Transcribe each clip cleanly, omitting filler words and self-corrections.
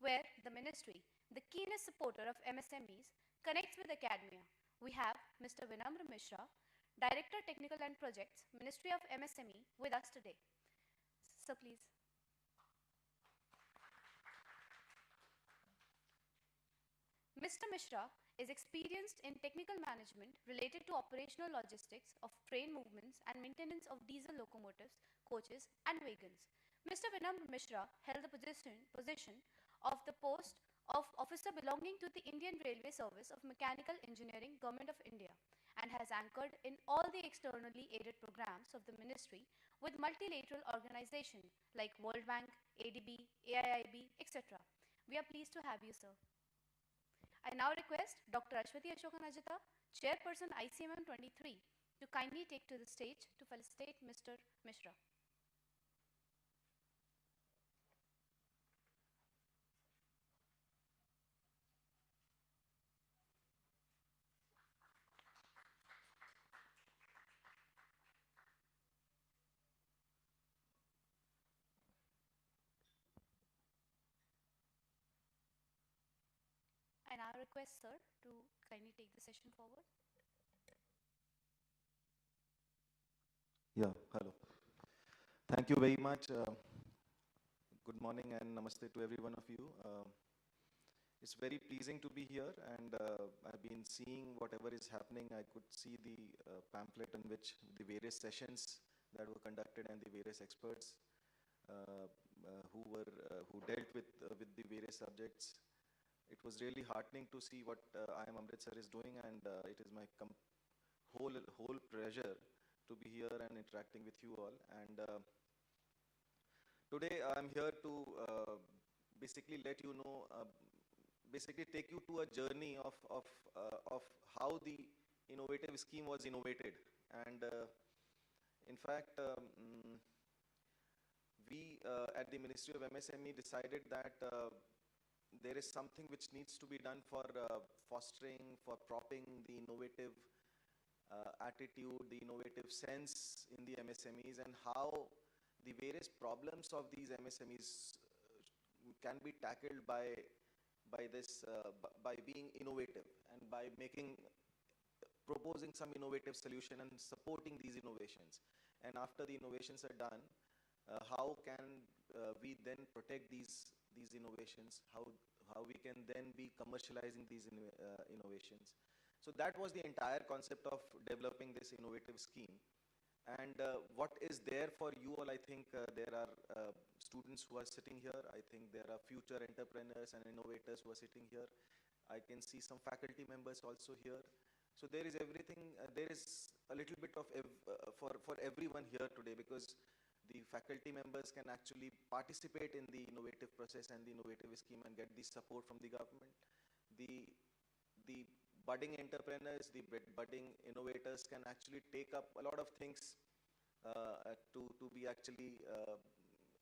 where the ministry, the keenest supporter of MSMEs, connects with academia. We have Mr. Vinamra Mishra, Director Technical and Projects, Ministry of MSME, with us today. So please. Mr. Mishra is experienced in technical management related to operational logistics of train movements and maintenance of diesel locomotives, coaches, and wagons. Mr. Vinamra Mishra held the position of the post of officer belonging to the Indian Railway Service of Mechanical Engineering, Government of India, and has anchored in all the externally aided programs of the ministry with multilateral organizations like World Bank, ADB, AIIB, etc. We are pleased to have you, sir. I now request Dr. Ashwati Ashokanajita, Chairperson ICMM 23, to kindly take to the stage to felicitate Mr. Mishra. I now request sir to kindly take the session forward. Yeah, hello. Thank you very much. Good morning and namaste to every one of you. It's very pleasing to be here, and I've been seeing whatever is happening. I could see the pamphlet in which the various sessions that were conducted and the various experts who dealt with the various subjects. It was really heartening to see what IIM Amritsar is doing, and it is my whole pleasure to be here and interacting with you all. And today I'm here to basically let you know, basically take you to a journey of how the innovative scheme was innovated. And in fact, we at the Ministry of MSME decided that there is something which needs to be done for fostering, for propping the innovative attitude, the innovative sense in the MSMEs, and how the various problems of these MSMEs can be tackled by being innovative and by proposing some innovative solution and supporting these innovations. And after the innovations are done, how can we then protect these innovations? How we can then be commercializing these innovations? So that was the entire concept of developing this innovative scheme. And what is there for you all? I think there are students who are sitting here. I think there are future entrepreneurs and innovators who are sitting here. I can see some faculty members also here. So there is everything. There is a little bit of for everyone here today, because the faculty members can actually participate in the innovative process and the innovative scheme and get the support from the government. The budding entrepreneurs, the budding innovators can actually take up a lot of things to be actually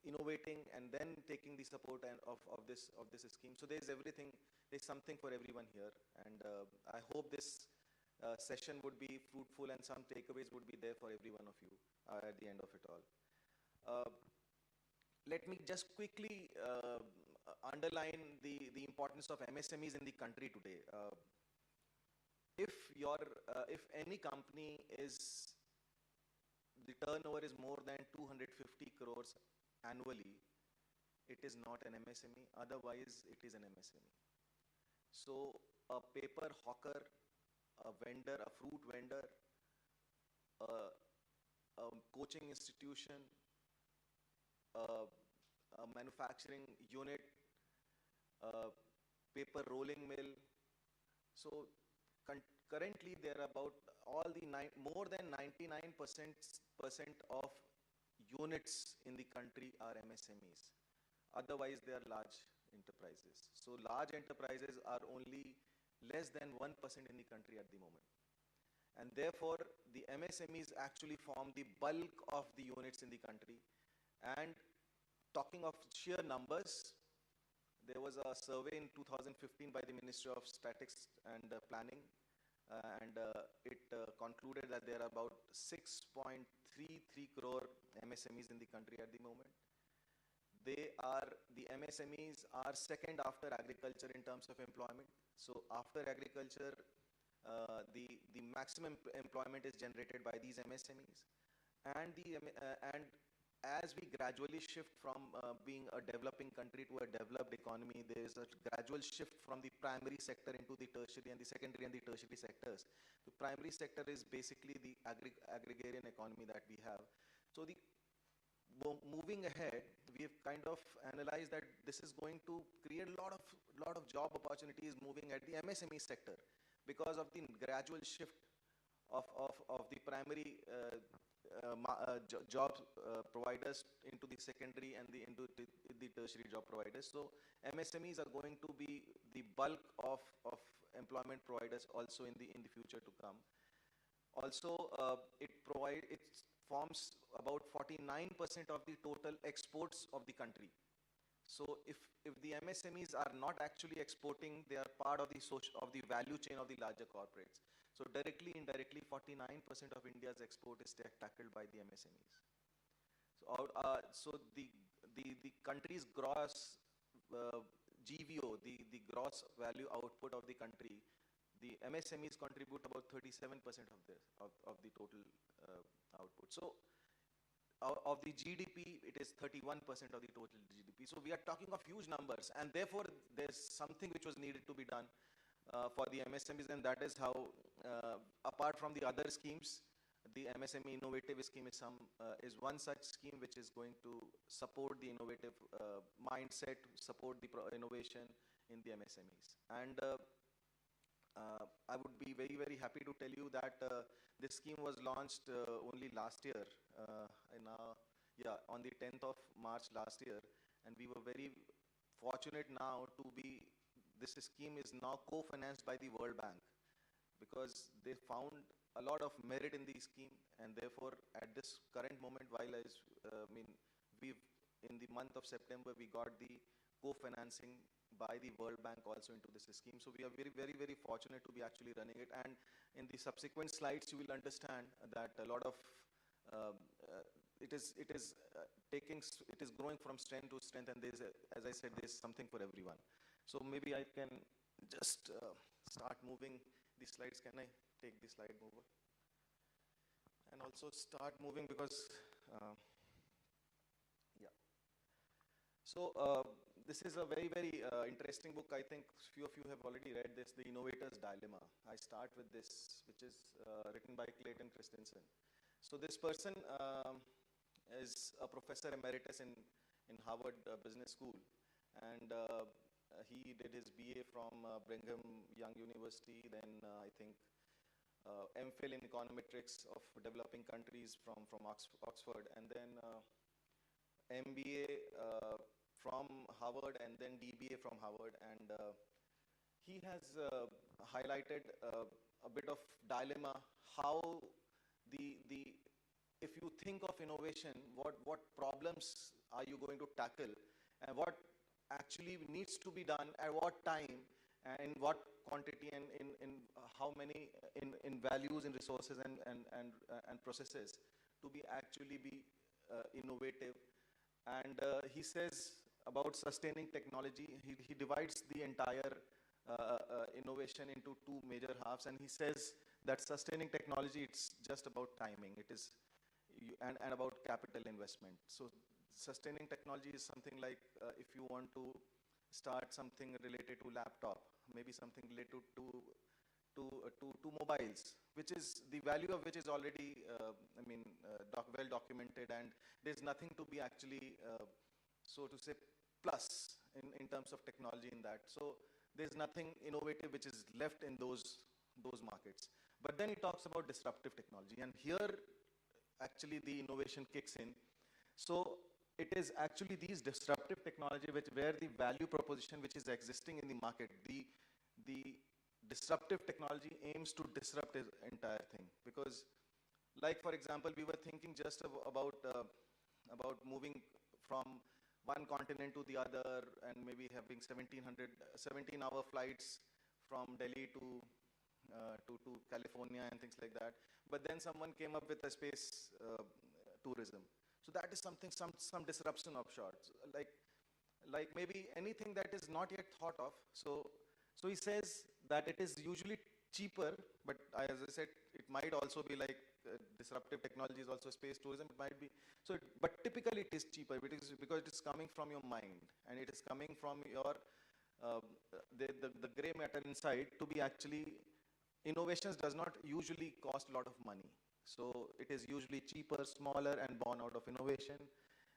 innovating and then taking the support and of this scheme. So there's everything, there's something for everyone here, and I hope this session would be fruitful and some takeaways would be there for every one of you at the end of it all. Let me just quickly underline the importance of MSMEs in the country today. If any company is, the turnover is more than 250 crores annually, it is not an MSME, otherwise it is an MSME. So a paper hawker, a vendor, a fruit vendor, a coaching institution, a manufacturing unit, a paper rolling mill. So currently there are about more than 99% of units in the country are MSMEs. Otherwise they are large enterprises. So large enterprises are only less than 1% in the country at the moment. And therefore the MSMEs actually form the bulk of the units in the country. And talking of sheer numbers, there was a survey in 2015 by the Ministry of Statistics and Planning, and it concluded that there are about 6.33 crore MSMEs in the country at the moment. The MSMEs are second after agriculture in terms of employment. So after agriculture, the maximum employment is generated by these MSMEs. And as we gradually shift from being a developing country to a developed economy, there is a gradual shift from the primary sector into the tertiary and the secondary and the tertiary sectors. The primary sector is basically the agrarian economy that we have. So moving ahead, we have kind of analyzed that this is going to create a lot of job opportunities moving at the MSME sector because of the gradual shift of the primary job providers into the secondary and into the tertiary job providers. So MSMEs are going to be the bulk of employment providers also in the future to come. Also, it forms about 49% of the total exports of the country. So if the MSMEs are not actually exporting, they are part of the value chain of the larger corporates. So directly, indirectly, 49% of India's export is tackled by the MSMEs. So the country's gross GVO, the gross value output of the country, the MSMEs contribute about 37% of the total output. So of the GDP, it is 31% of the total GDP. So we are talking of huge numbers, and therefore there's something which was needed to be done for the MSMEs, and that is how, apart from the other schemes, the MSME Innovative Scheme is one such scheme which is going to support the innovative mindset, support the innovation in the MSMEs. And I would be very, very happy to tell you that this scheme was launched only last year, on the 10th of March last year, and we were very fortunate now this scheme is now co-financed by the World Bank, because they found a lot of merit in the scheme, and therefore at this current moment, in the month of September, we got the co-financing by the World Bank also into this scheme. So we are very, very, very fortunate to be actually running it. And in the subsequent slides, you will understand that a lot of it is growing from strength to strength, and as I said, there's something for everyone. So maybe I can just start moving the slides. Can I take the slide mover? And also start moving because, yeah. So this is a very, very interesting book. I think few of you have already read this, The Innovator's Dilemma. I start with this, which is written by Clayton Christensen. So this person is a professor emeritus in Harvard Business School, and he did his BA from Brigham Young University, then I think MPhil in econometrics of developing countries from Oxford, and then MBA from Harvard, and then DBA from Harvard. And he has highlighted a bit of dilemma, how if you think of innovation, what problems are you going to tackle, and what actually needs to be done at what time, and in what quantity, and in how many in values, in resources, and processes to be innovative. And he says about sustaining technology, he divides the entire innovation into two major halves, and he says that sustaining technology, it's just about timing, and about capital investment. So sustaining technology is something like if you want to start something related to laptop, maybe something related to mobiles, which is the value of which is already well documented, and there's nothing to be actually so to say plus in terms of technology in that. So there's nothing innovative which is left in those markets. But then he talks about disruptive technology, and here actually the innovation kicks in. So it is actually these disruptive technology where the value proposition which is existing in the market, the disruptive technology aims to disrupt the entire thing. Because, like for example, we were thinking just about moving from one continent to the other, and maybe having 17-hour flights from Delhi to California and things like that. But then someone came up with a space tourism. So that is something, some disruption of sorts, like maybe anything that is not yet thought of. So he says that it is usually cheaper, but as I said, it might also be like disruptive technology is also space tourism. It might be so, but typically it is cheaper because it is coming from your mind and it is coming from your uh, the gray matter inside to be actually. Innovations does not usually cost a lot of money. So it is usually cheaper, smaller, and born out of innovation,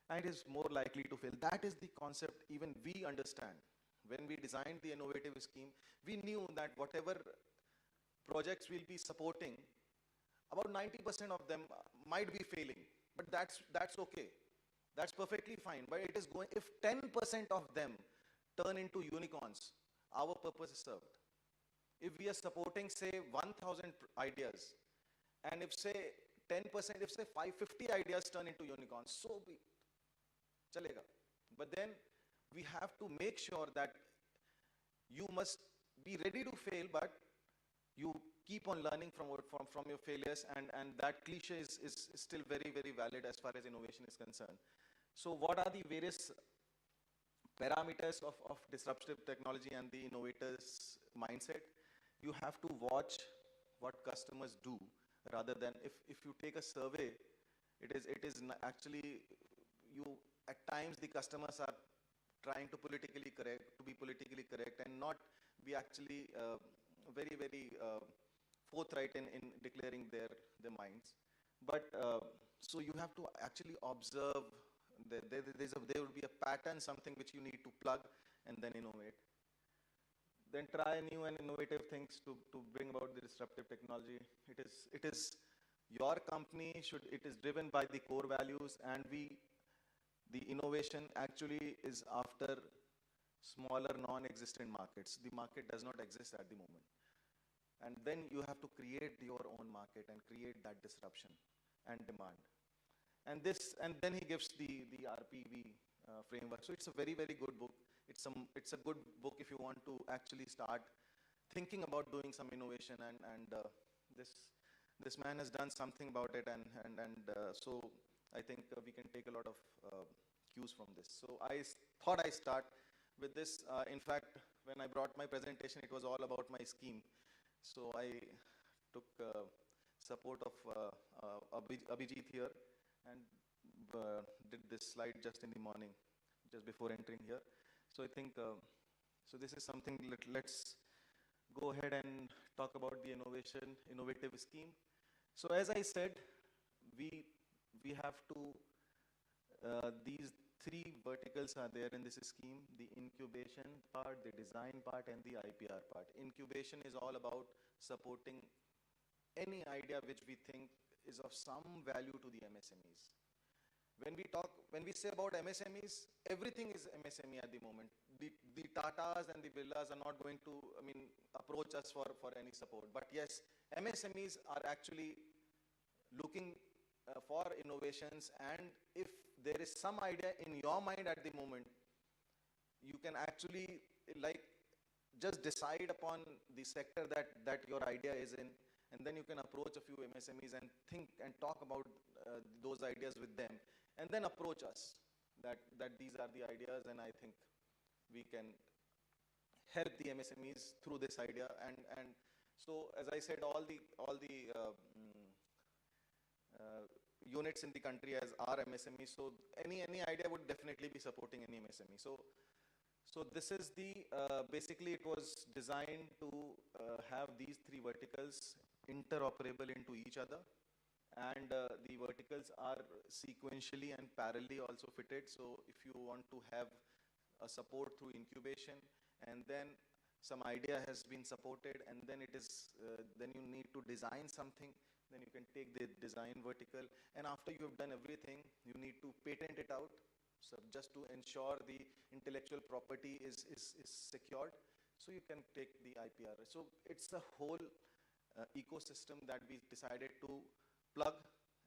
and it is more likely to fail. That is the concept even we understand. When we designed the innovative scheme, we knew that whatever projects we'll be supporting, about 90% of them might be failing, but that's okay. That's perfectly fine. But it is going, if 10% of them turn into unicorns, our purpose is served. If we are supporting, say, 1,000 ideas, and if say 10%, if say 550 ideas turn into unicorns, so be chalega. But then we have to make sure that you must be ready to fail, but you keep on learning from your failures, and that cliche is still very, very valid as far as innovation is concerned. So what are the various parameters of disruptive technology and the innovator's mindset? You have to watch what customers do rather than, if you take a survey, it is actually, you, at times the customers are trying to be politically correct and not be actually very, very forthright in declaring their minds. But so you have to actually observe. There will be a pattern, something which you need to plug and then innovate. Then try new and innovative things to bring about the disruptive technology. It is your company it is driven by the core values, and the innovation actually is after smaller non-existent markets. The market does not exist at the moment. And then you have to create your own market and create that disruption and demand. And then he gives the RPV framework. So it's a very, very good book. It's a good book if you want to actually start thinking about doing some innovation, and this man has done something about it, so I think we can take a lot of cues from this. So I thought I start with this. In fact, when I brought my presentation, it was all about my scheme. So I took support of Abhijit here, and did this slide just in the morning, just before entering here. So I think, so this is something, let's go ahead and talk about the innovative scheme. So as I said, we have to, these three verticals are there in this scheme: the incubation part, the design part, and the IPR part. Incubation is all about supporting any idea which we think is of some value to the MSMEs. When we say about MSMEs, everything is MSME at the moment. The Tatas and the Birlas are not going to, approach us for any support. But yes, MSMEs are actually looking for innovations, and if there is some idea in your mind at the moment, you can actually just decide upon the sector that your idea is in, and then you can approach a few MSMEs and think and talk about those ideas with them, and then approach us that these are the ideas, and I think we can help the MSMEs through this idea. And so, as I said, all the units in the country as are MSMEs, so any idea would definitely be supporting any MSME. So this is the, basically it was designed to have these three verticals interoperable into each other, and the verticals are sequentially and parallelly also fitted. So if you want to have a support through incubation, and then some idea has been supported, and then it is, then you need to design something, then you can take the design vertical, and after you have done everything, you need to patent it out, so just to ensure the intellectual property is secured, so you can take the IPR. So it's a whole ecosystem that we decided to plug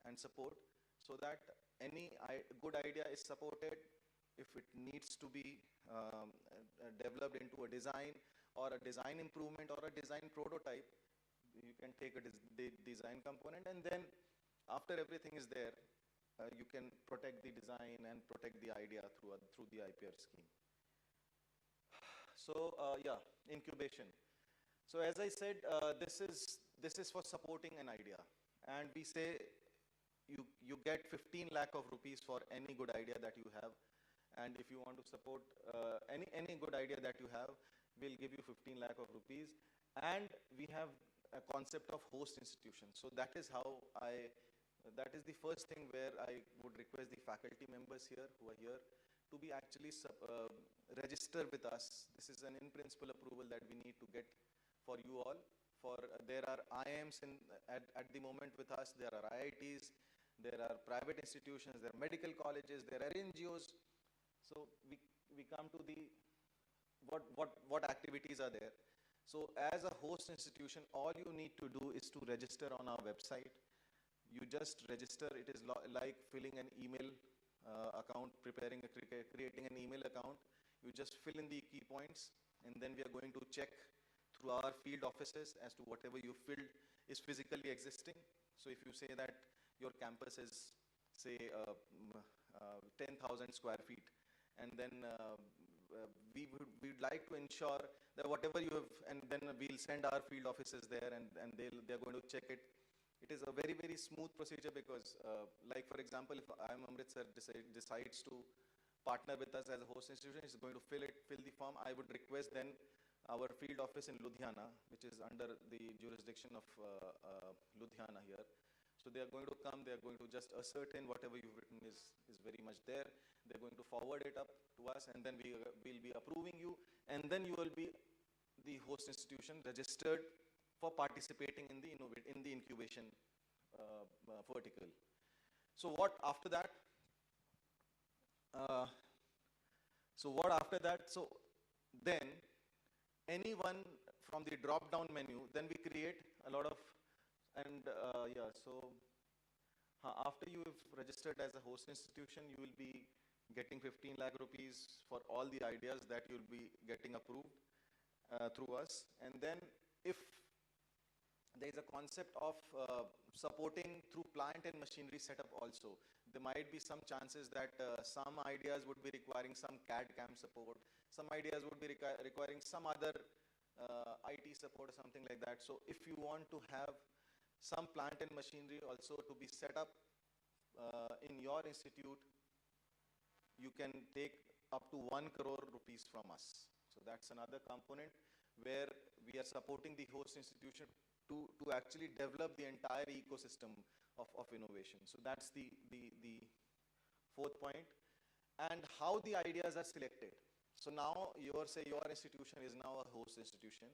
and support, so that any good idea is supported. If it needs to be developed into a design or a design improvement or a design prototype, you can take a design component, and then after everything is there, you can protect the design and protect the idea through the IPR scheme. So yeah, incubation. So as I said, this is for supporting an idea, and we say you get 15 lakh of rupees for any good idea that you have, and if you want to support any good idea that you have, we'll give you 15 lakh of rupees. And we have a concept of host institution. So that is how that is the first thing where I would request the faculty members here who are here to be actually register with us. This is an in-principle approval that we need to get for you all. There are IIMs at the moment with us, there are IITs, there are private institutions, there are medical colleges, there are NGOs. So we come to the what activities are there. So as a host institution, all you need to do is to register on our website. You just register. It is like filling an email account, creating an email account. You just fill in the key points, and then we are going to check through our field offices as to whatever you filled is physically existing. So if you say that your campus is, say, 10,000 square feet, and then we'd like to ensure that whatever you have, and then we'll send our field officers there, and they're going to check it. It is a very, very smooth procedure because, like for example, if IIM Amritsar decides to partner with us as a host institution, it's going to fill the form. I would request then our field office in Ludhiana, which is under the jurisdiction of Ludhiana here. So they are going to come, they are going to just ascertain whatever you've written is very much there. They're going to forward it up to us, and then we'll be approving you, and then you will be the host institution registered for participating in the incubation vertical. So what after that? So then anyone from the drop-down menu, then we create a lot of, and yeah, so after you have registered as a host institution, you will be getting 15 lakh rupees for all the ideas that you'll be getting approved through us. And then if there is a concept of supporting through plant and machinery setup also, there might be some chances that some ideas would be requiring some CAD/CAM support, some ideas would be requiring some other IT support or something like that. So if you want to have some plant and machinery also to be set up in your institute, you can take up to 1 crore rupees from us. So that's another component where we are supporting the host institution to actually develop the entire ecosystem of innovation. So that's the fourth point. And how the ideas are selected. So now your institution is now a host institution.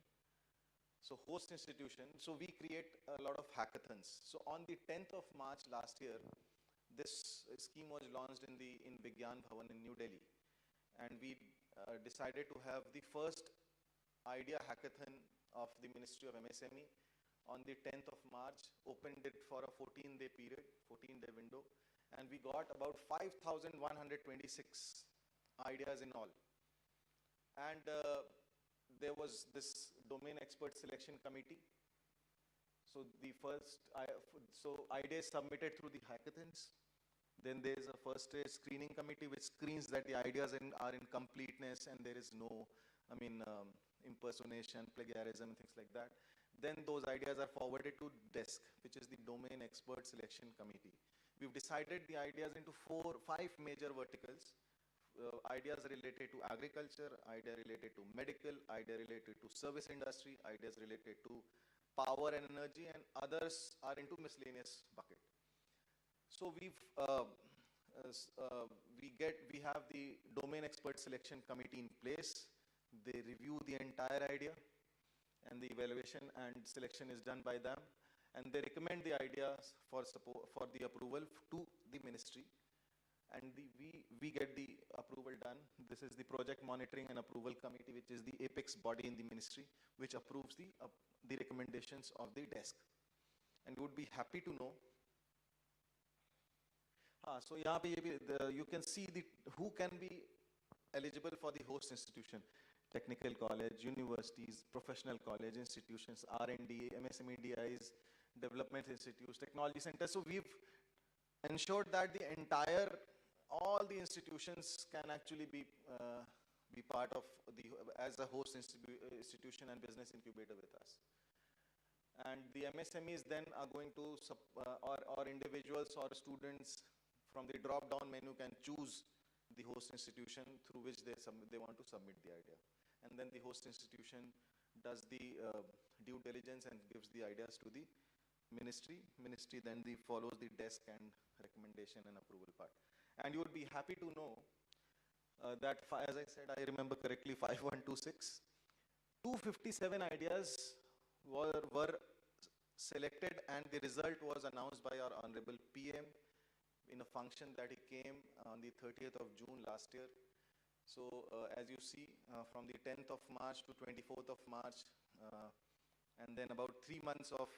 So host institution, so we create a lot of hackathons. So on the 10th of March last year, this scheme was launched in Vigyan Bhavan in New Delhi. And we decided to have the first idea hackathon of the Ministry of MSME on the 10th of March, opened it for a 14-day period, 14-day window. And we got about 5,126 ideas in all. And there was this domain expert selection committee. So the first, ideas submitted through the hackathons. Then there's a first screening committee which screens that the ideas are in completeness and there is no, impersonation, plagiarism, and things like that. Then those ideas are forwarded to DESC, which is the domain expert selection committee. We've decided the ideas into 5 major verticals. Ideas related to agriculture, idea related to medical, idea related to service industry, ideas related to power and energy, and others are into miscellaneous bucket. So we have the domain expert selection committee in place. They review the entire idea, and the evaluation and selection is done by them, and they recommend the ideas for the approval to the ministry. And we get the approval done. This is the project monitoring and approval committee, which is the apex body in the ministry, which approves the recommendations of the desk. And you would be happy to know. So you can see who can be eligible for the host institution: technical college, universities, professional college institutions, R&D, MSME DIs, development institutes, technology centers. So we've ensured that the entire, all the institutions can actually be part of the, as a host institution and business incubator with us. And the MSMEs then are going to, or individuals or students from the drop-down menu can choose the host institution through which they want to submit the idea. And then the host institution does the due diligence and gives the ideas to the ministry. Ministry then follows the desk and recommendation and approval part. And you will be happy to know that, as I said, I remember correctly, 5126, 257 ideas were selected, and the result was announced by our Honorable PM in a function that he came on the 30th of June last year. So as you see, from the 10th of March to 24th of March, and then about 3 months of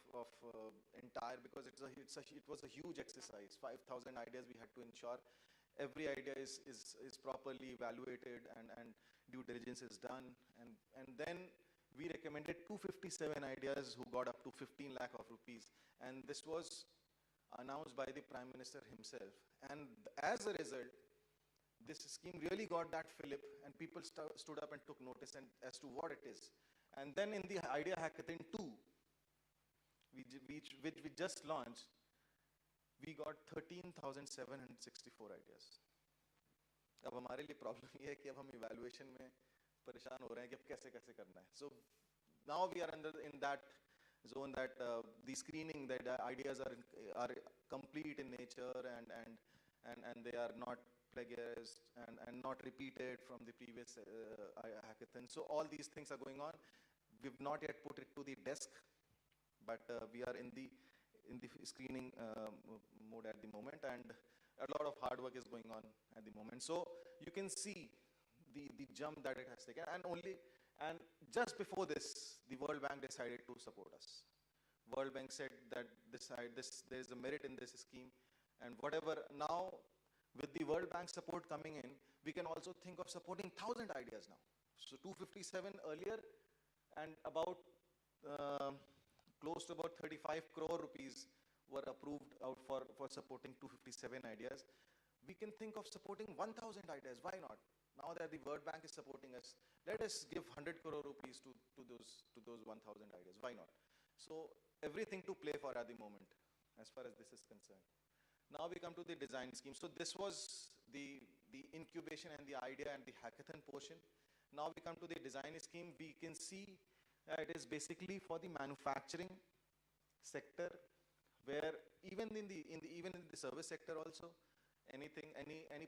entire, because it was a huge exercise, 5,000 ideas we had to ensure. Every idea is properly evaluated and due diligence is done. And then we recommended 257 ideas who got up to 15 lakh of rupees. And this was announced by the Prime Minister himself. And as a result, this scheme really got that fillip, and people stood up and took notice as to what it is. And then in the Idea Hackathon 2, which we just launched, we got 13,764 ideas. अब हमारे लिए problem ये है कि अब हम evaluation में परेशान हो रहे हैं कि अब कैसे कैसे करना है. So now we are in that zone that the screening, that ideas are complete in nature, and they are not plagiarized and not repeated from the previous hackathon. So all these things are going on. We've not yet put it to the desk, but we are in the screening mode at the moment, and a lot of hard work is going on at the moment. So you can see the jump that it has taken, and just before this, the World Bank decided to support us. World Bank said that there is a merit in this scheme, and whatever now, with the World Bank support coming in, we can also think of supporting 1,000 ideas now. So 257 earlier, and about close to about 35 crore rupees were approved out for supporting 257 ideas. We can think of supporting 1,000 ideas. Why not? Now that the World Bank is supporting us, let us give 100 crore rupees to those 1,000 ideas. Why not? So everything to play for at the moment, as far as this is concerned. Now we come to the design scheme. So this was the incubation and the idea and the hackathon portion. Now we come to the design scheme. We can see it is basically for the manufacturing sector, where even in the service sector also, any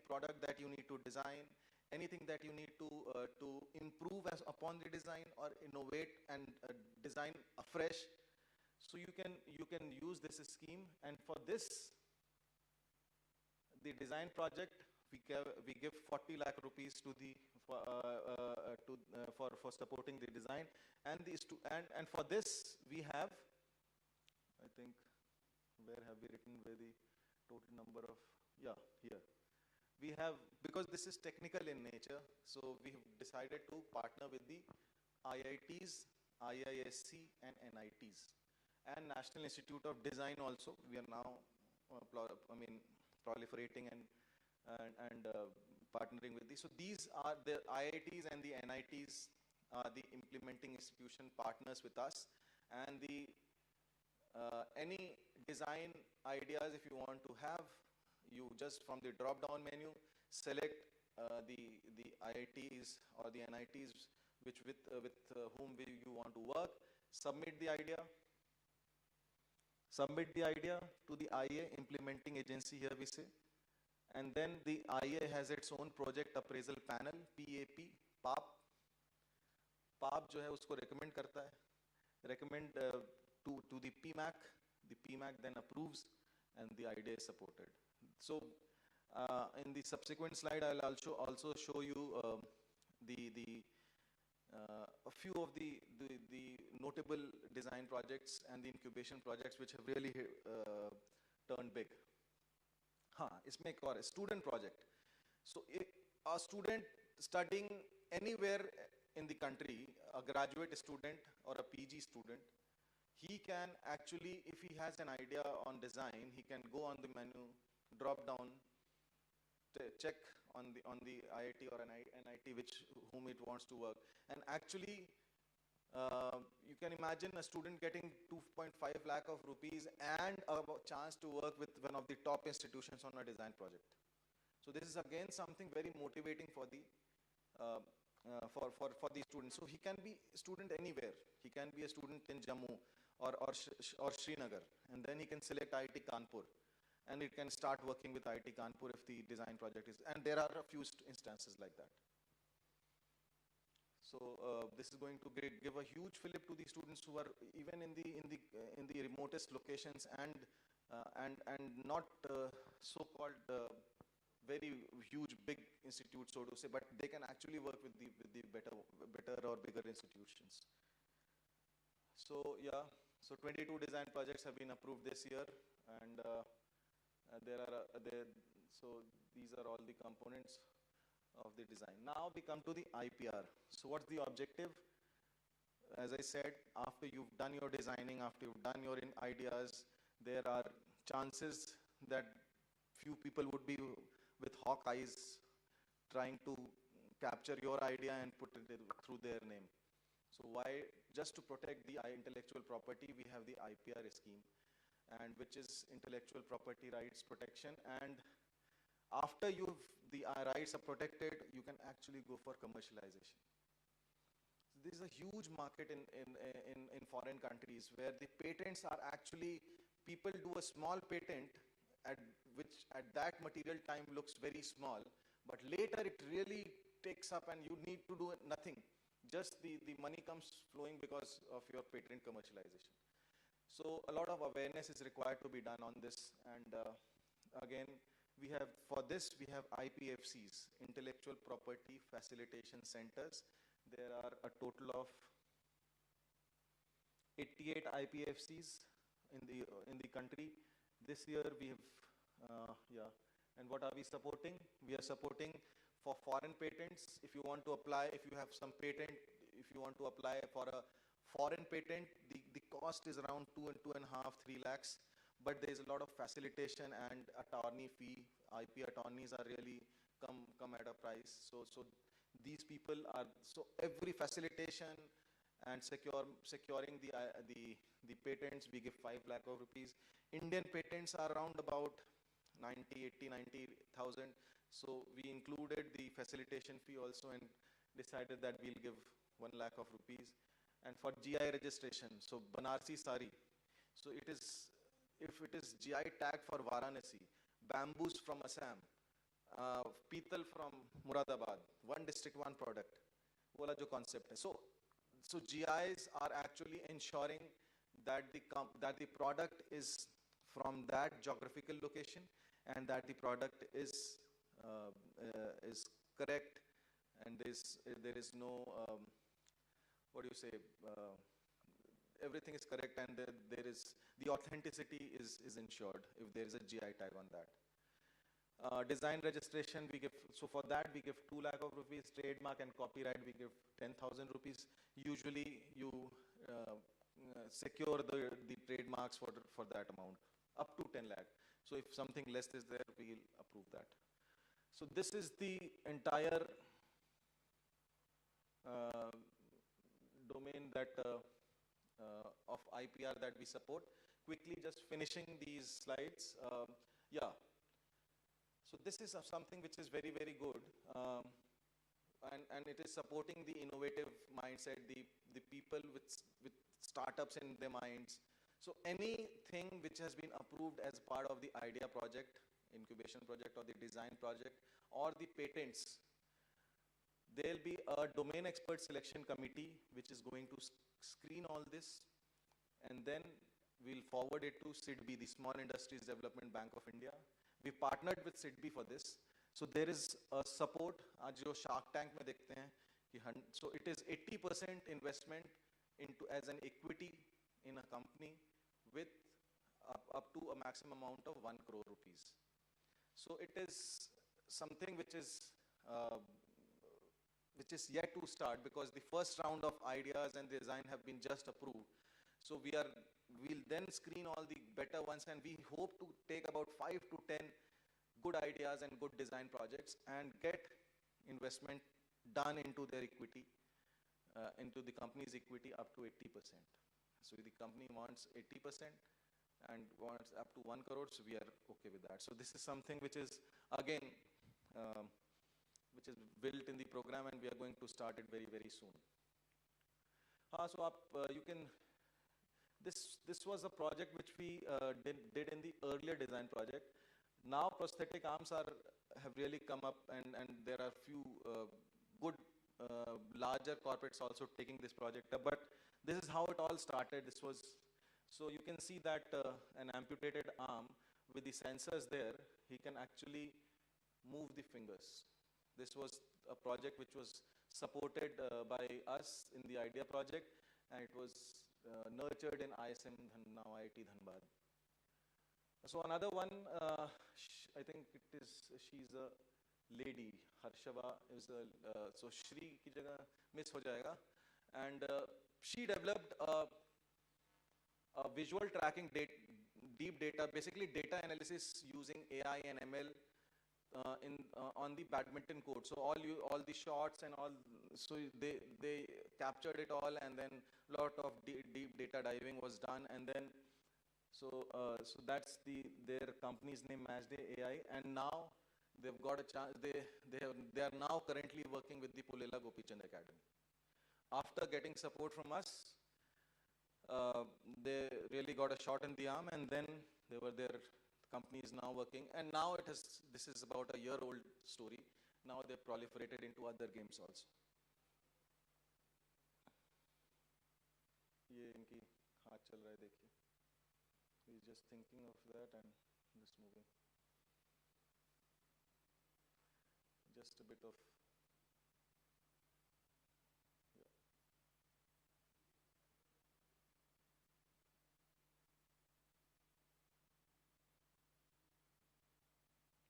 product that you need to design, anything that you need to improve upon the design or innovate and design afresh. So you can use this scheme, and for this, the design project, we give 40 lakh rupees to the for supporting the design, and for this we have, I think, where have we written where the total number of, yeah, here we have, because this is technical in nature, so we have decided to partner with the IITs, IISc and NITs and National Institute of Design also. We are now proliferating and partnering with these. So these are the IITs and the NITs are the implementing institution partners with us, and the any design ideas if you want to have, you just from the drop down menu select the IITs or the NITs with whom you want to work, submit the idea to the IA, implementing agency here we say, and then the IA has its own project appraisal panel, PAP जो है उसको recommend करता है, recommend to the PMAC then approves, and the idea is supported. So in the subsequent slide, I'll also show you a few of the notable design projects and the incubation projects which have really turned big. इसमें एक और है, student project. So a student studying anywhere in the country, a graduate student or a PG student, he can actually, if he has an idea on design, he can go on the menu, drop down, check on the IIT or an NIT whom it wants to work. And actually, you can imagine a student getting 2.5 lakh of rupees and a chance to work with one of the top institutions on a design project. So this is again something very motivating for the for the student. So he can be a student anywhere. He can be a student in Jammu or Srinagar, and then he can select IIT Kanpur, and he can start working with IIT Kanpur if the design project is. And there are a few instances like that. So this is going to give a huge fillip to the students who are even in the remotest locations and not so-called very huge big institutes, so to say, but they can actually work with the better or bigger institutions. So yeah, so 22 design projects have been approved this year, and so these are all the components of the design. Now we come to the IPR. So what's the objective? As I said, after you've done your designing, after you've done your ideas, there are chances that few people would be with hawk eyes trying to capture your idea and put it through their name. So why? Just to protect the intellectual property, we have the IPR scheme, and which is intellectual property rights protection. And after the rights are protected, you can actually go for commercialization. So this is a huge market in foreign countries where the patents are actually, people do a small patent which at that material time looks very small, but later it really takes up and you need to do nothing. Just the money comes flowing because of your patent commercialization. So a lot of awareness is required to be done on this, and again, for this we have IPFCs, Intellectual Property Facilitation Centers. There are a total of 88 IPFCs in the country. This year we have, and what are we supporting? We are supporting for foreign patents. If you want to apply, if you have some patent, if you want to apply for a foreign patent, the cost is around 2.5, 3 lakhs. But there is a lot of facilitation and attorney fee. IP attorneys are really come at a price. So these people are, so every facilitation and securing the patents, we give 5 lakh of rupees. Indian patents are around about 90,000. So we included the facilitation fee also and decided that we'll give 1 lakh of rupees. And for GI registration, so Banarsi Sari, so it is, if it is GI tag for Varanasi, bamboos from Assam, Pital from Muradabad, one district, one product, wola jo concept hai. So GIs are actually ensuring that the product is from that geographical location and that the product is correct, and there is no what do you say? Everything is correct, and there is the authenticity is ensured if there is a GI tag on that. Design registration we give, so for that we give 2 lakh of rupees. Trademark and copyright we give 10,000 rupees. Usually you secure the trademarks for that amount up to 10 lakh. So if something less is there, we will approve that. So this is the entire domain that of IPR that we support. Quickly just finishing these slides. Yeah. So this is something which is very, very good. And it is supporting the innovative mindset, the people with startups in their minds. So anything which has been approved as part of the idea project, incubation project, or the design project, or the patents, there will be a domain expert selection committee which is going to screen all this, and then we'll forward it to SIDBI, the Small Industries Development Bank of India. We partnered with SIDBI for this. So there is a support. Aaj jo Shark Tank mein dekhte hain, so it is 80% investment into as an equity in a company with up to a maximum amount of 1 crore rupees. So it is something which is yet to start, because the first round of ideas and design have been just approved. So we'll then screen all the better ones, and we hope to take about 5 to 10 good ideas and good design projects and get investment done into their equity, into the company's equity up to 80%. So the company wants 80% and wants up to 1 crore, so we are okay with that. So this is something which is again, which is built in the program, and we are going to start it very, very soon. You can, this was a project which we did in the earlier design project. Now prosthetic arms have really come up, and there are few good larger corporates also taking this project up. But this is how it all started. This was, so you can see that an amputated arm with the sensors there, he can actually move the fingers. This was a project which was supported by us in the IDEA project, and it was nurtured in ISMM, now IIT Dhanbad. So another one, I think she's a lady, Harshava is a, so Shri ki jagah miss ho jayega. And she developed a visual tracking deep data, basically data analysis using AI and ML on the badminton court. So all the shots and all, so they captured it all, and then a lot of deep data diving was done, and then so that's their company's name, Matchday AI, and now they've got a chance. They are now currently working with the Pulela Gopichand Academy. After getting support from us, they really got a shot in the arm, and then their company is now working, and now this is about a year-old story. Now they've proliferated into other games also. ये इनकी हाथ चल रहा है, देखिए. He's just thinking of that and just moving. Just a bit of, yeah.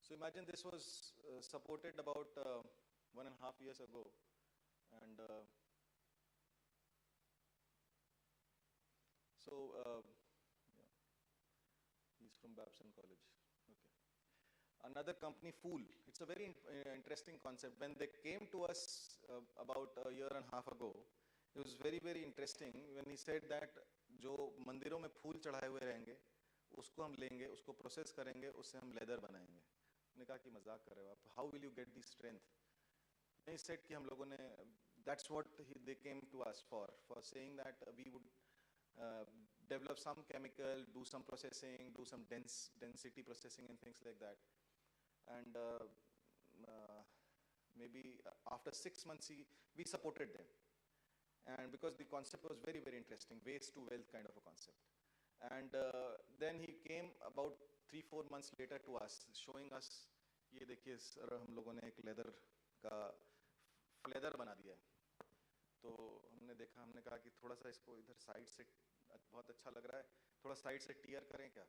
So imagine this was supported about 1.5 years ago, and yeah. He's from Babson College. Okay. Another company, Fool. It's a very interesting concept. When they came to us about a year and a half ago, it was very, very interesting when he said that जो मंदिरों में फूल चढ़ाए हुए रहेंगे, उसको हम लेंगे, उसको प्रोसेस करेंगे, उससे हम लेदर बनाएंगे. मैंने कहा कि मजाक कर रहे हो आप? How will you get the strength? He said कि हम लोगों ने, that's what they came to us for saying that we would develop some chemical, do some processing, do some density processing and things like that. And maybe after 6 months, we supported them. And because the concept was very, very interesting, waste to wealth kind of a concept. And then he came about 3-4 months later to us, showing us, ये देखिए sir हम लोगों ने एक leather बना दिया है. तो हमने देखा, हमने कहा कि थोड़ा सा इसको इधर साइड से बहुत अच्छा लग रहा है, थोड़ा साइड से टीयर करें क्या?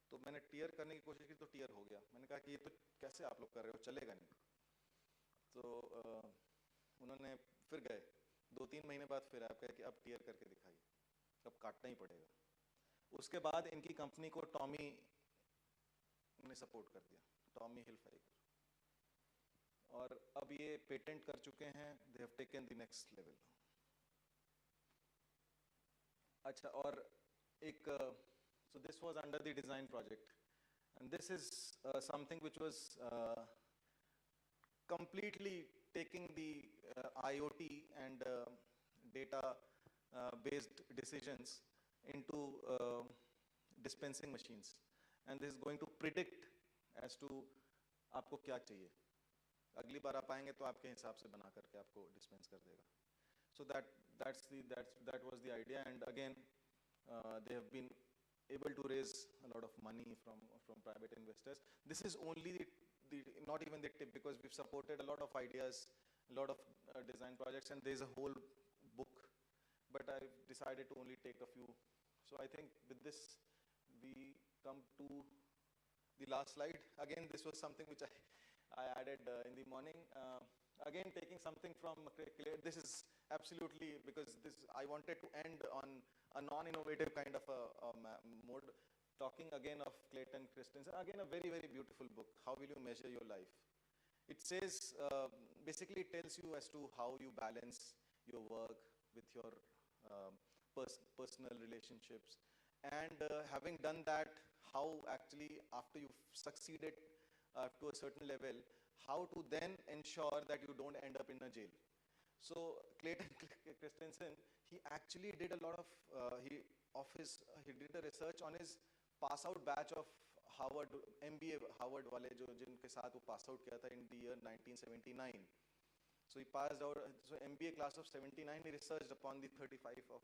तो मैंने टीयर करने की कोशिश की तो टीयर हो गया. मैंने कहा कि ये तो कैसे आप लोग कर रहे हो, चलेगा नहीं. तो उन्होंने फिर गए 2-3 महीने बाद, फिर आप कहे कि अब टीयर करके दिखाइए, अब काटना ही पड़ेगा. उसके बाद इनकी कंपनी को टॉमी ने सपोर्ट कर दिया, टॉमी हिलफाइगर, और अब ये पेटेंट कर चुके हैं. They have taken the next level. अच्छा, और एक so this was under the design project, and this is something which was completely taking the IoT and data based decisions into dispensing machines, and this is going to predict as to आपको क्या चाहिए. अगली बार आप आएंगे तो आपके हिसाब से बना करके आपको डिस्पेंस कर देगा. So that was the idea, and again they have been able to raise a lot of money from private investors. This is only not even the tip, because we've supported a lot of ideas, a lot of design projects, and there's a whole book, but I've decided to only take a few. So I think with this we come to the last slide. Again, this was something which I added in the morning. Again, taking something from this is absolutely, because I wanted to end on a non-innovative kind of a mode, talking again of Clayton Christensen. again, a very, very beautiful book. How will you measure your life? It says, basically it tells you as to how you balance your work with your personal relationships. And having done that, how actually after you've succeeded to a certain level, how to then ensure that you don't end up in a jail. So Clayton Christensen, he actually did a lot of, he did a research on his pass out batch of Harvard, MBA Harvard वाले जो जिनके साथ वो pass out किया था in the year 1979. So he passed out, so MBA class of 79, he researched upon the 35 of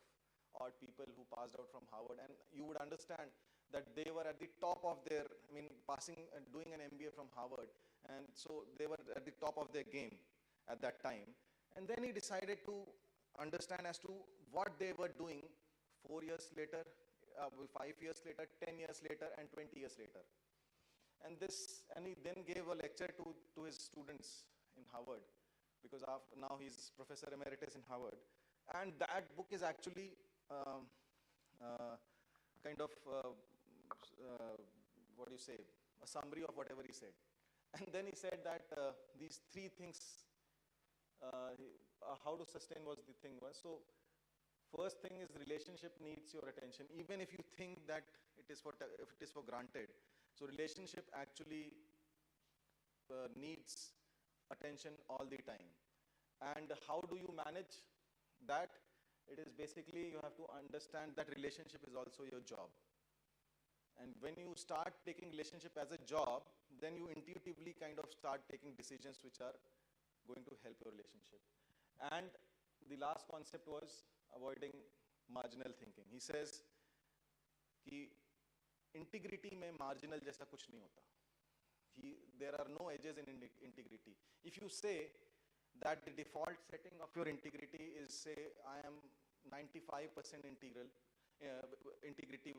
odd people who passed out from Harvard, and you would understand that they were at the top of their, I mean, passing and doing an MBA from Harvard, and so they were at the top of their game at that time. And then he decided to understand as to what they were doing 4 years later, 5 years later, 10 years later, and 20 years later. And he then gave a lecture to his students in Harvard, because now he's Professor Emeritus in Harvard. And that book is actually kind of, what do you say, a summary of whatever he said. And then he said that these three things, how to sustain was the thing was. So first thing is relationship needs your attention, even if you think that it is for granted. So relationship actually needs attention all the time. And how do you manage that? It is basically you have to understand that relationship is also your job. And when you start taking relationship as a job, then you intuitively kind of start taking decisions which are going to help your relationship. And the last concept was avoiding marginal thinking. He says कि integrity में marginal जैसा कुछ नहीं होता. There are no edges in integrity. If you say that the default setting of your integrity is, say, I am 95% integral, integrity,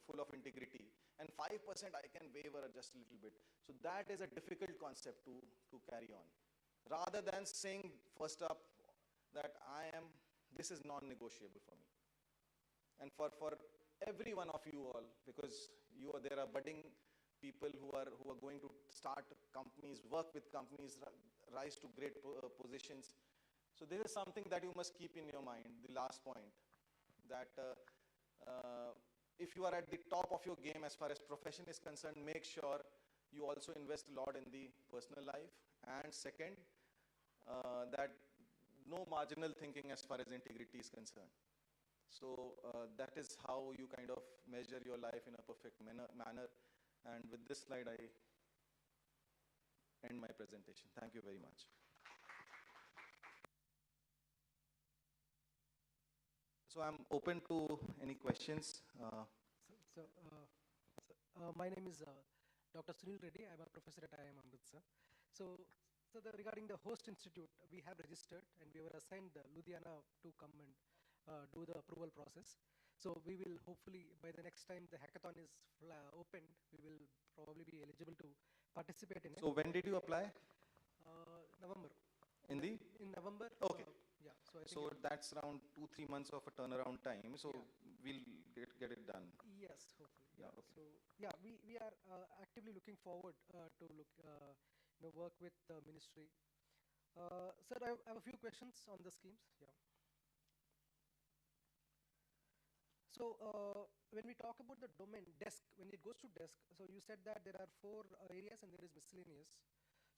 full of integrity, and 5% I can waver just a little bit. So that is a difficult concept to carry on. Rather than saying first up that this is non-negotiable for me. And for every one of you all, because there are budding people who are going to start companies, work with companies, rise to great positions. So this is something that you must keep in your mind, the last point, that if you are at the top of your game as far as profession is concerned, make sure you also invest a lot in the personal life. And second, that no marginal thinking as far as integrity is concerned. So that is how you kind of measure your life in a perfect manner. And with this slide, I end my presentation. Thank you very much. So I'm open to any questions. My name is Dr. Sunil Reddy. I'm a professor at IIM Amritsar. So regarding the host institute, we have registered and we were assigned Ludhiana to come and do the approval process. So we will hopefully, by the next time the hackathon is opened, we will probably be eligible to participate in it. So when did you apply? November. In November. Okay. Yeah. So I think so that's around 2-3 months of a turnaround time. So we'll get it done. Yes, hopefully. Yeah. Okay. So yeah, we are actively looking forward to work with the ministry. Sir, I have a few questions on the schemes. Yeah. So when we talk about the domain desk, when it goes to desk, so you said that there are 4 areas and there is miscellaneous.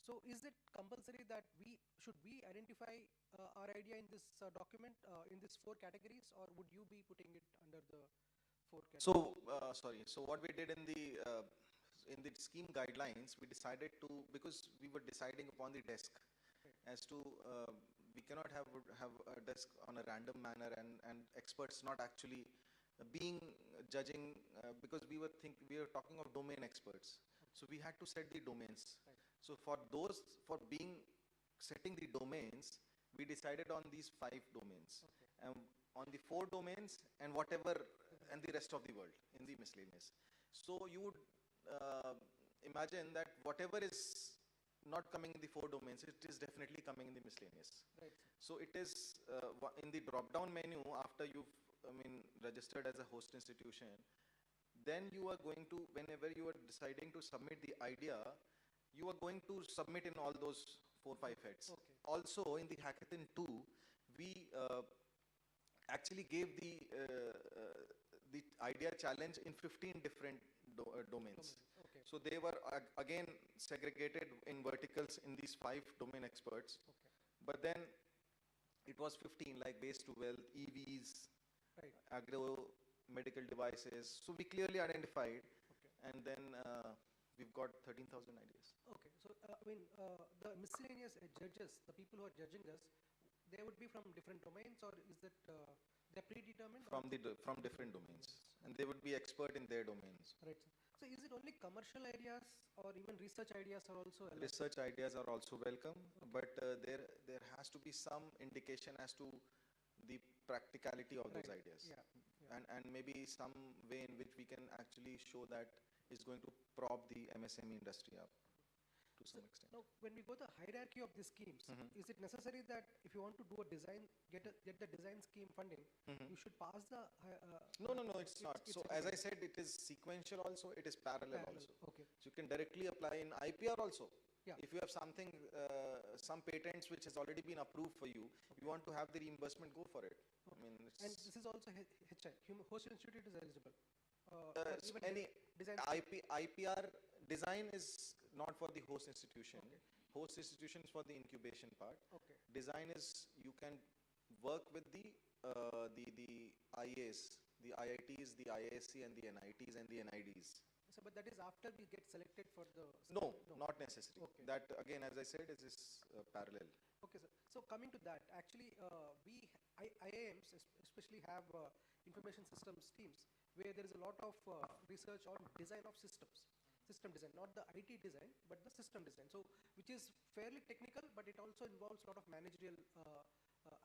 So is it compulsory that should we identify our idea in this document in these 4 categories, or would you be putting it under the 4 categories? So So what we did in the scheme guidelines, we decided to, because we were deciding upon the desk, as to we cannot have a desk on a random manner and experts not actually being judging, because we were talking of domain experts. So we had to set the domains. So for setting the domains, we decided on these 5 domains, and on the 4 domains and whatever, and the rest of the world in the miscellaneous. So you would imagine that whatever is not coming in the 4 domains, it is definitely coming in the miscellaneous. Right. So it is in the drop-down menu after you've registered as a host institution. then you are going to, whenever you are deciding to submit the idea, you are going to submit in all those 4-5 heads. Okay. Also, in the Hackathon 2, we actually gave the idea challenge in 15 different domains. Okay. So they were again segregated in verticals in these 5 domain experts. Okay. But then it was 15, like waste to wealth, EVs, Right. agro, medical devices. So we clearly identified, Okay. and then we've got 13,000 ideas. Okay. So the miscellaneous judges, the people who are judging us, they would be from different domains, or is that they're predetermined? From different domains, and they would be expert in their domains. Right. So is it only commercial ideas, or even research ideas are also allowed? Research ideas are also welcome, but there has to be some indication as to the practicality of those Right. ideas, Yeah. and maybe some way in which we can actually show that is going to prop the MSME industry up to some extent. Now, when we go the hierarchy of these schemes, is it necessary that if you want to do a design, get the design scheme funding, you should pass the? No, it's not. So as I said, it is sequential also, it is parallel also. Okay. So you can directly apply in IPR also. Yeah. If you have something, some patents which has already been approved for you, you want to have the reimbursement, go for it. I mean, And this is also HI, Host Institute is eligible. so Even any design. IPR design is not for the host institution. Host institution is for the incubation part. Okay. Design is, you can work with the IAs, the IITs, the IISc, and the NITs and the NIDs. So, but that is after we get selected for the. No, not necessary. Okay. That again, as I said, is parallel. Okay, sir. So coming to that, actually, IIMs especially have information systems teams where there is a lot of research on design of systems, system design, not the IT design, but the system design. So, which is fairly technical, but it also involves a lot of managerial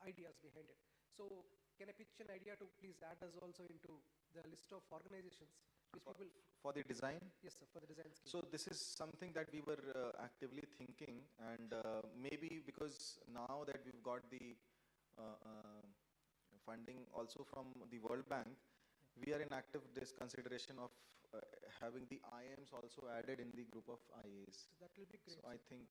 ideas behind it. So, can I pitch an idea to please add us also into the list of organizations which people? For the design? Yes, sir, for the design scheme. So this is something that we were actively thinking, and maybe because now that we've got the funding also from the World Bank, we are in active consideration of having the IMs also added in the group of IAs. So that will be great. So I think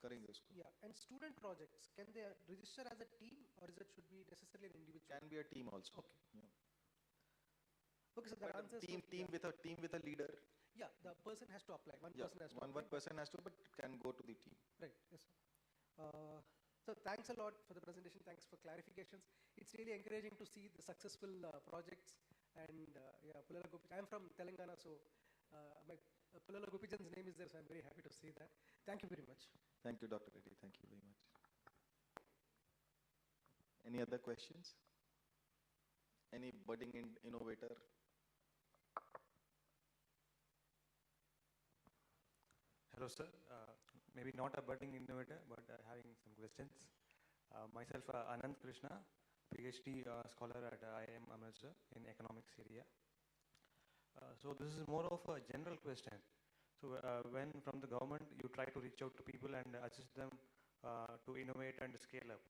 करेंगे उसको. Yeah, and student projects, can they register as a team, or is it should be necessarily an individual? Can be a team also. Okay. Yeah. Okay, so that But answers. team with a leader. Yeah, the person has to apply. One Yeah, person has to one apply. person has to, but it can go to the team. Right. Yes. So thanks a lot for the presentation. Thanks for clarifications. It's really encouraging to see the successful projects. And yeah, Pulala Gopi. I'm from Telangana, so my Pulala Gopijan's name is there, so I'm very happy to see that. Thank you very much. Thank you, Dr. Reddy. Thank you very much. Any other questions? Any budding innovator? Hello, sir. Maybe not a budding innovator, but having some questions. Myself, Anand Krishna, PhD scholar at IIM Amritsar in economics area. So this is more of a general question. So when from the government you try to reach out to people and assist them to innovate and scale up,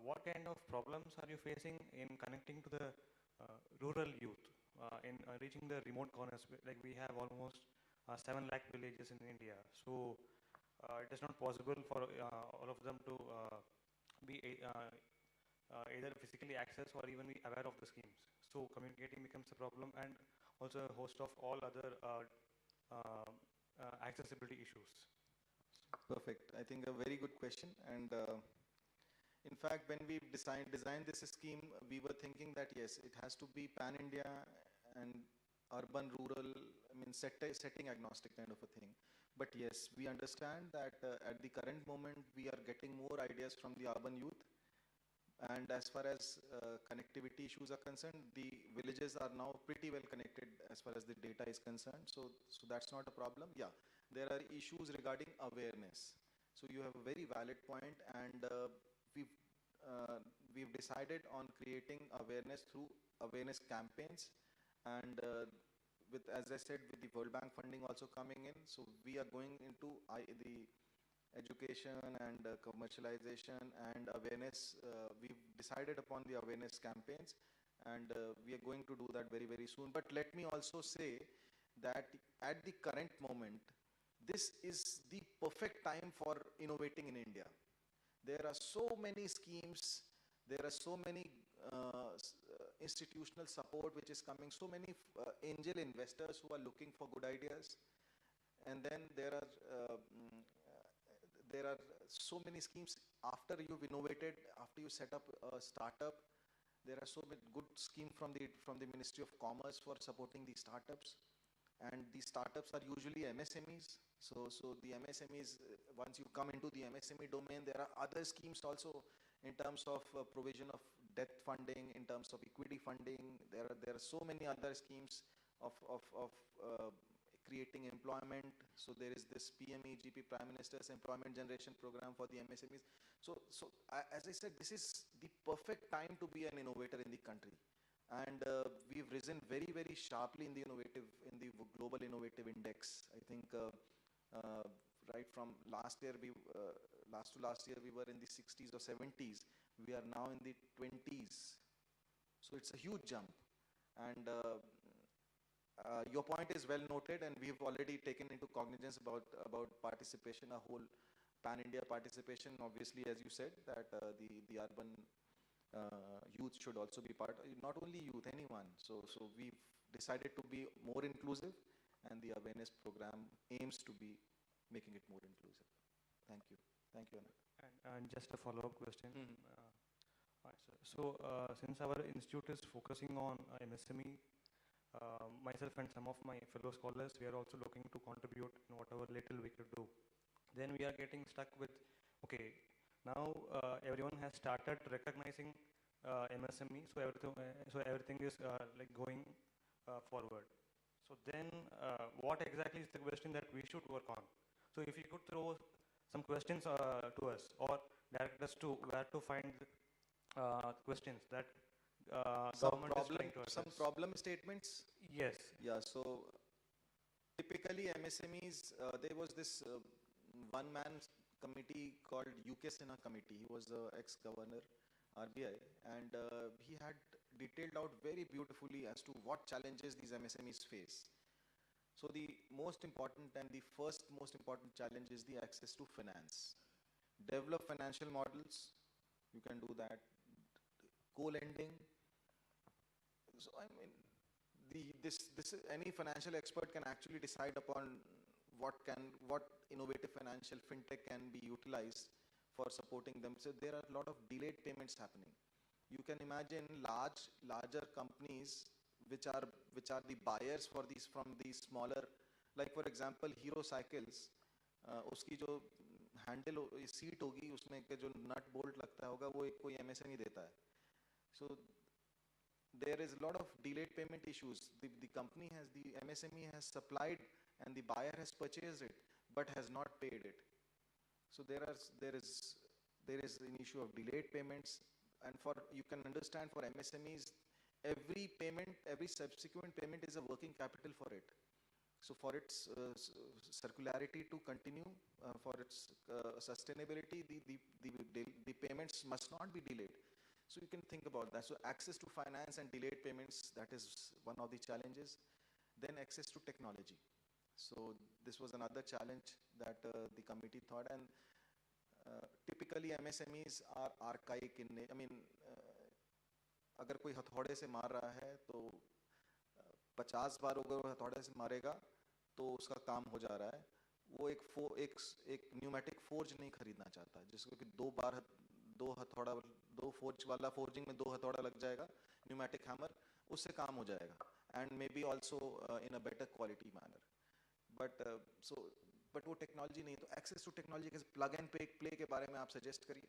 what kind of problems are you facing in connecting to the rural youth, in reaching the remote corners? Like we have almost 7 lakh villages in India. So it is not possible for all of them to be either physically access or even be aware of the schemes. So communicating becomes a problem, and also a host of all other accessibility issues. Perfect. I think a very good question. And in fact, when we designed this scheme, we were thinking that yes, it has to be pan-India and urban, rural, I mean setting agnostic kind of a thing. But yes, we understand that at the current moment, we are getting more ideas from the urban youth. And as far as connectivity issues are concerned, the villages are now pretty well connected as far as the data is concerned. So that's not a problem. Yeah, there are issues regarding awareness. So you have a very valid point, and we've decided on creating awareness through awareness campaigns, and with, as I said, with the World Bank funding also coming in, so we are going into the education and commercialization and awareness. We've decided upon the awareness campaigns, and we are going to do that very, very soon. But let me also say that at the current moment, this is the perfect time for innovating in India. There are so many schemes, there are so many institutional support which is coming, so many angel investors who are looking for good ideas. And then there are so many schemes after you've innovated, after you set up a startup. There are so many good schemes from the Ministry of Commerce for supporting the startups, and the startups are usually MSMEs. So the MSMEs, once you come into the MSME domain, there are other schemes also in terms of provision of debt funding, in terms of equity funding. There are so many other schemes of creating employment. So there is this PMEGP, Prime Minister's Employment Generation Program for the MSMEs. As I said, this is the perfect time to be an innovator in the country. And we've risen very, very sharply in the global innovative index. I think right from last year, last to last year, we were in the 60s or 70s. We are now in the 20s. So it's a huge jump. And your point is well noted, and we've already taken into cognizance about participation, a whole pan-India participation. Obviously, as you said, that the urban youth should also be part, not only youth, anyone. So we've decided to be more inclusive, and the awareness program aims to be making it more inclusive. Thank you. Thank you, Anand. And just a follow-up question. So since our institute is focusing on MSME, myself and some of my fellow scholars, we are also looking to contribute in whatever little we could do. Then we are getting stuck with, okay, now everyone has started recognizing MSME, so everything is like going forward. So then what exactly is the question that we should work on? So if you could throw some questions to us, or direct us to where to find questions that government is trying to address. Some problem statements? Yes. Yeah, so typically MSMEs, there was this one-man committee called UK Sinha Committee. He was the ex-governor, RBI, and he had detailed out very beautifully as to what challenges these MSMEs face. So the most important and the first most important challenge is the access to finance. Develop financial models, you can do that. Co-lending. So I mean, any financial expert can actually decide upon what innovative financial fintech can be utilized for supporting them. So there are a lot of delayed payments happening. You can imagine larger companies which are the buyers for these from these smaller, like for example Hero Cycles, उसकी जो handle seat होगी उसमें के जो nut bolt लगता होगा वो एक कोई MSME देता है. So there is a lot of delayed payment issues. The company the MSME has supplied and the buyer has purchased it but has not paid it. So there is an issue of delayed payments, and you can understand for MSMEs, every subsequent payment is a working capital for it. So for its circularity to continue, for its sustainability, the payments must not be delayed. So you can think about that. So access to finance and delayed payments, that is one of the challenges. Then access to technology. So this was another challenge that the committee thought, and typically MSMEs are archaic in nature. I mean, अगर कोई हथौड़े से मार रहा है तो 50 बार अगर हथौड़े से मारेगा तो उसका काम हो जा रहा है. वो एक न्यूमेटिक फोर्ज नहीं खरीदना चाहता, जिसको कि दो फोर्ज वाला फोर्जिंग में 2 हथौड़ा लग जाएगा, न्यूमेटिक हैमर, उससे काम हो जाएगा, and may be also in a better quality manner. But वो टेक्नोलॉजी नहीं. तो एक्सेस टू टेक्नोलॉजी के प्लग एंड प्ले के बारे में आप सजेस्ट करिए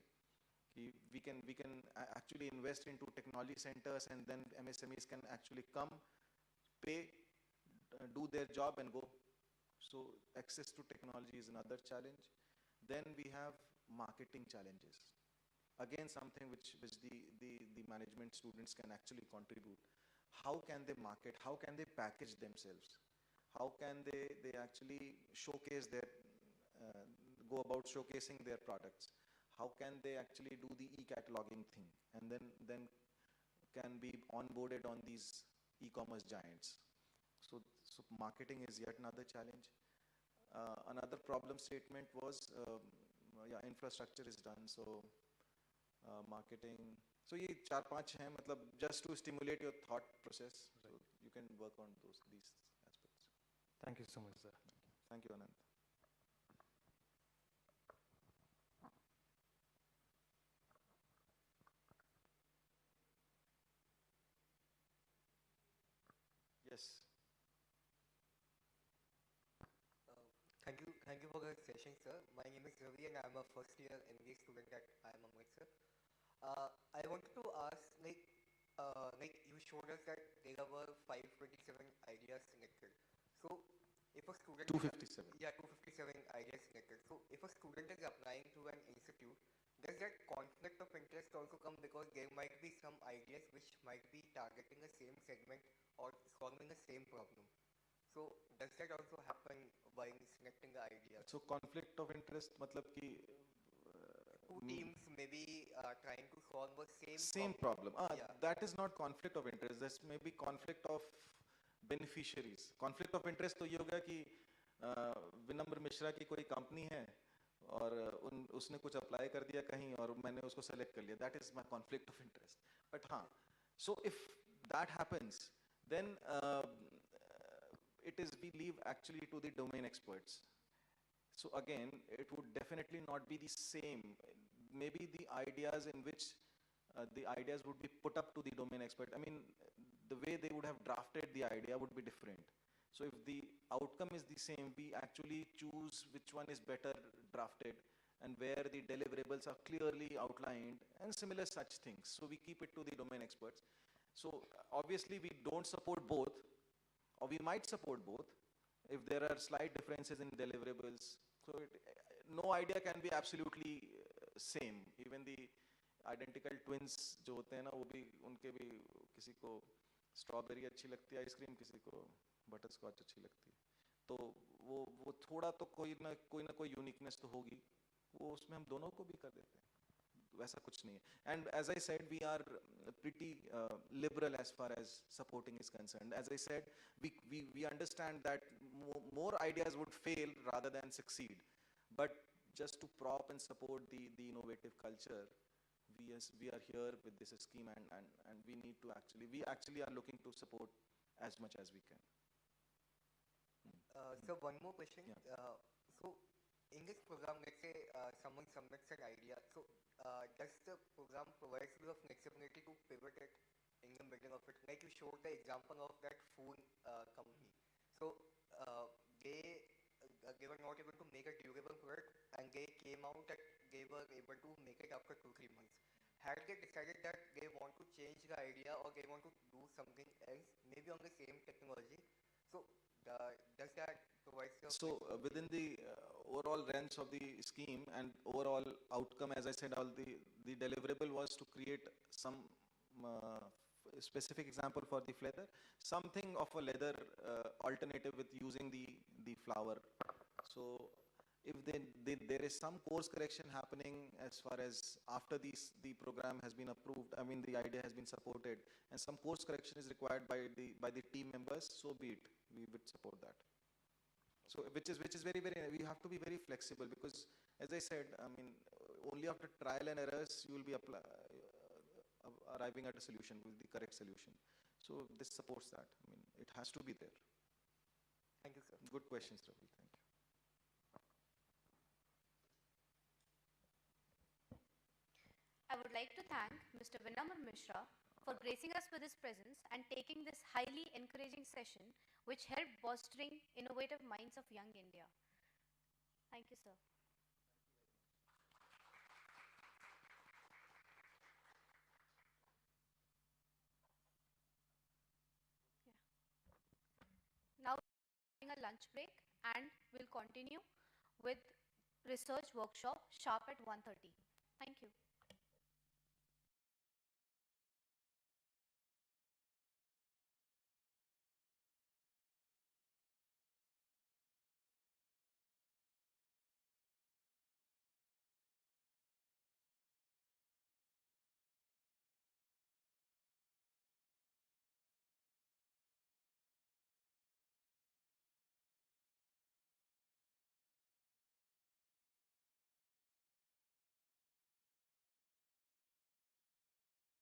कि we can actually invest into technology centers, and then MSMEs can actually come, pay, do their job and go. So access to technology is another challenge. Then we have marketing challenges. Again, something which the management students can actually contribute. How can they market? How can they package themselves? How can they actually showcase go about showcasing their products? How can they actually do the e-cataloging thing, and then can be onboarded on these e-commerce giants. So marketing is yet another challenge. Another problem statement was, yeah, infrastructure is done, so marketing. So ये 4-5 हैं, मतलब just to stimulate your thought process. So you can work on these aspects. Thank you so much, sir. Thank you, Anand. Yes. Thank you for the session, sir. My name is Ravi, and I'm a first year MBA student at ICMM, sir. I wanted to ask, like you showed us that there were 527 ideas selected. So, if a student 257. yeah, 257 ideas selected. So, if a student is applying to an institute, does that conflict of interest also come because there might be some ideas which might be targeting the same segment or solving the same problem? So does that also happen while selecting the ideas? So conflict of interest, मतलब कि Two teams maybe trying to solve the same problem. Yeah. That is not conflict of interest. That's maybe conflict of beneficiaries. Conflict of interest तो ये होगा कि विनम्र मिश्रा की कोई company है और उसने कुछ अप्लाई कर दिया कहीं और मैंने उसको सेलेक्ट कर लिया. That is my conflict of interest. But हाँ, so if that happens, then it is, we leave actually to the domain experts. So again, it would definitely not be the same. Maybe the ideas in which the ideas would be put up to the domain expert. I mean, the way they would have drafted the idea would be different. So if the outcome is the same, we actually choose which one is better drafted and where the deliverables are clearly outlined and similar such things. So we keep it to the domain experts. So obviously we don't support both, or we might support both if there are slight differences in deliverables. So no idea can be absolutely same. Even the identical twins जो होते हैं ना, वो भी उनके भी किसी को स्ट्रॉबेरी अच्छी लगती है आइसक्रीम, किसी को बटरस्कॉच अच्छी लगती है. तो वो थोड़ा तो कोई ना कोई यूनिकनेस तो होगी, वो उसमें हम दोनों को भी कर देते हैं. वैसा कुछ नहीं है. And as I said, we are pretty liberal as far as supporting is concerned. As I said, we understand that more ideas would fail rather than succeed. But just to prop and support the innovative culture, we are here with this scheme, and we actually are looking to support as much as we can. So one more question. Yeah. So in this program, let's say someone submits an idea. So does the program provide you the flexibility to pivot it in the middle of it? Like you showed the example of that phone company. So they were not able to make a durable product, and they came out that they were able to make it after 2-3 months. Had they decided that they want to change the idea or they want to do something else, maybe on the same technology, so does that provide you? So within the overall range of the scheme and overall outcome, as I said, all the deliverable was to create some specific example for the leather, something of a leather alternative with using the flower. So if there is some course correction happening as far as after the program has been approved, I mean the idea has been supported, and some course correction is required by the team members, so be it, we would support that. So which is very, we have to be very flexible, because as I said, I mean, only after trial and errors you will be arriving at a solution, with the correct solution. So this supports that. I mean, it has to be there. Thank you, sir. Good questions, Ravi. Thank you. I would like to thank Mr. Vinamr Mishra for gracing us with his presence and taking this highly encouraging session, which helped bolstering innovative minds of young India. Thank you, sir. Now we're having a lunch break, and we'll continue with research workshop sharp at 1:30. Thank you.